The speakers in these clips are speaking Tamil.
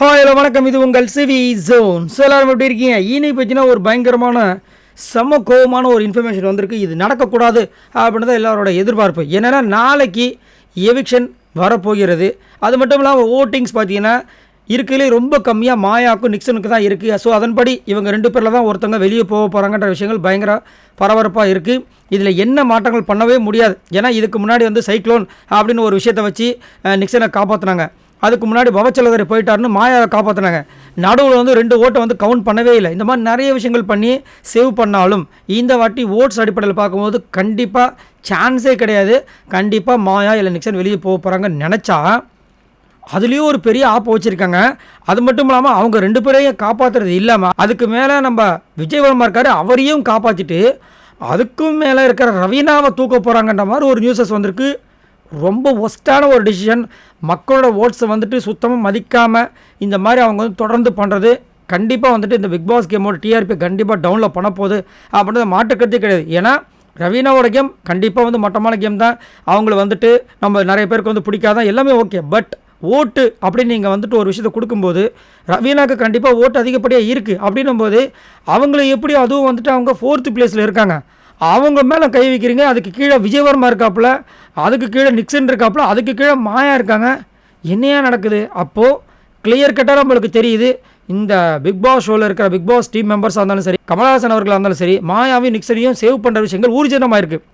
ஹாய் ஹலோ வணக்கம், இது உங்கள் சிவி ஜோன். ஸோ எல்லாரும் எப்படி இருக்கீங்க? இனி பற்றினா ஒரு பயங்கரமான செம்ம கோபமான ஒரு இன்ஃபர்மேஷன் வந்திருக்கு. இது நடக்கக்கூடாது அப்படின்னு தான் எல்லாரோட எதிர்பார்ப்பு. என்னென்னா நாளைக்கு எவிக்ஷன் வரப்போகிறது. அது மட்டும் இல்லாமல் ஓட்டிங்ஸ் பார்த்தீங்கன்னா இருக்கிறதுலே ரொம்ப கம்மியாக மாயாவுக்கும் நிக்சனுக்கு தான் இருக்குது. ஸோ அதன்படி இவங்க 2 பேரில் தான் ஒருத்தவங்க வெளியே போக போகிறாங்கன்ற விஷயங்கள் பயங்கர பரபரப்பாக இருக்குது. இதில் என்ன மாற்றங்கள் பண்ணவே முடியாது. ஏன்னா இதுக்கு முன்னாடி வந்து சைக்ளோன் அப்படின்னு ஒரு விஷயத்தை வச்சு நிக்சனை காப்பாற்றினாங்க. அதுக்கு முன்னாடி பவச்சலதரை போயிட்டாருன்னு மாயாவை காப்பாற்றினாங்க. நடுவில் வந்து 2 ஓட்டை வந்து கவுண்ட் பண்ணவே இல்லை. இந்த மாதிரி நிறைய விஷயங்கள் பண்ணி சேவ் பண்ணாலும் இந்த வாட்டி ஓட்ஸ் அடிப்படையில் பார்க்கும்போது கண்டிப்பாக சான்ஸே கிடையாது. கண்டிப்பாக மாயா இல்லை நிக்சன் வெளியே போக போகிறாங்கன்னு நினச்சா அதுலேயும் ஒரு பெரிய ஆப்பை வச்சுருக்காங்க. அது மட்டும் இல்லாமல் அவங்க 2 பேரையும் காப்பாற்றுறது இல்லாமல் அதுக்கு மேலே நம்ம விஜயவர்மா இருக்காரு, அவரையும் காப்பாற்றிட்டு அதுக்கும் மேலே இருக்கிற ரவீனாவை தூக்க போகிறாங்கன்ற மாதிரி ஒரு நியூஸஸ் வந்திருக்கு. ரொம்ப ஒஸ்ட்டான ஒரு டிசிஷன். மக்களோட ஓட்ஸை வந்துட்டு சுத்தமாக மதிக்காமல் இந்த மாதிரி அவங்க வந்து தொடர்ந்து பண்ணுறது கண்டிப்பாக வந்துட்டு இந்த பிக் பாஸ் கேமோட டிஆர்பி கண்டிப்பாக டவுன்லோட் பண்ண போகுது அப்படின்றத மாற்றுக்கிறதே கிடையாது. ஏன்னா ரவீனாவோட கேம் கண்டிப்பாக வந்து மட்டமான கேம் தான். அவங்கள வந்துட்டு நம்ம நிறைய பேருக்கு வந்து பிடிக்காதான், எல்லாமே ஓகே. பட் ஓட்டு அப்படின்னு நீங்கள் வந்துட்டு ஒரு விஷயத்தை கொடுக்கும்போது ரவீனாவுக்கு கண்டிப்பாக ஓட்டு அதிகப்படியாக இருக்குது. அப்படின்னும்போது அவங்கள எப்படி அதுவும் வந்துட்டு அவங்க 4th பிளேஸில் இருக்காங்க, அவங்க மேலே கை வைக்கிறீங்க. அதுக்கு கீழே விஜயவர்மா இருக்காப்புல, அதுக்கு கீழே நிக்சன் இருக்காப்புல, அதுக்கு கீழே மாயா இருக்காங்க. என்னையா நடக்குது? அப்போது கிளியர் கட்டாக நம்மளுக்கு தெரியுது, இந்த பிக் பாஸ் ஷோவில் இருக்கிற பிக் பாஸ் டீம் மெம்பர்ஸாக இருந்தாலும் சரி, கமலஹாசன் அவர்களாக இருந்தாலும் சரி, மாயாவையும் நிக்சனையும் சேவ் பண்ணுற விஷயங்கள் ஊர்ஜிதமாக இருக்குது.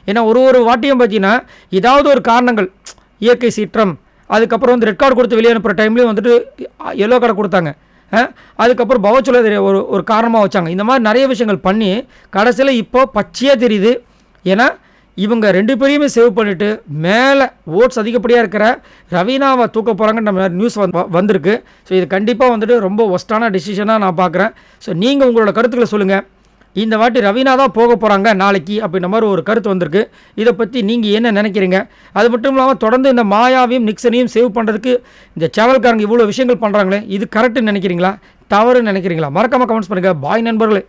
ஏன்னா ஒரு வாட்டியும் பார்த்தீங்கன்னா ஏதாவது ஒரு காரணங்கள், இயற்கை சீற்றம், அதுக்கப்புறம் வந்து ரெட் கார்டு கொடுத்து வெளியே அனுப்புகிற டைம்லேயும் வந்துட்டு எல்லோ கார்டை கொடுத்தாங்க. அதுக்கப்புறம் பவச்சலதரை ஒரு காரணமாக வச்சாங்க. இந்த மாதிரி நிறைய விஷயங்கள் பண்ணி கடைசியில் இப்போ பச்சையாக தெரியுது. ஏன்னா இவங்க 2 பேரையுமே சேவ் பண்ணிவிட்டு மேலே ஓட்ஸ் அதிகப்படியாக இருக்கிற ரவீனாவை தூக்க போகிறாங்கன்னு நம்ம நியூஸ் வந்திருக்கு. ஸோ இது கண்டிப்பாக வந்துட்டு ரொம்ப ஒஸ்ட்டான டிசிஷனாக நான் பார்க்குறேன். ஸோ நீங்கள் உங்களோட கருத்துக்களை சொல்லுங்கள். இந்த வாட்டி ரவீனா தான் போக போகிறாங்க நாளைக்கு அப்படின்ற மாதிரி ஒரு கருத்து வந்திருக்கு. இதை பற்றி நீங்கள் என்ன நினைக்கிறீங்க? அது மட்டும் இல்லாமல் தொடர்ந்து இந்த மாயாவையும் நிக்சனையும் சேவ் பண்ணுறதுக்கு இந்த சேனல்காரங்க இவ்வளோ விஷயங்கள் பண்ணுறாங்களே, இது கரெக்டுன்னு நினைக்கிறீங்களா, தவறுன்னு நினைக்கிறீங்களா? மறக்காமல் கமெண்ட்ஸ் பண்ணுங்கள். பாய் நண்பர்களே.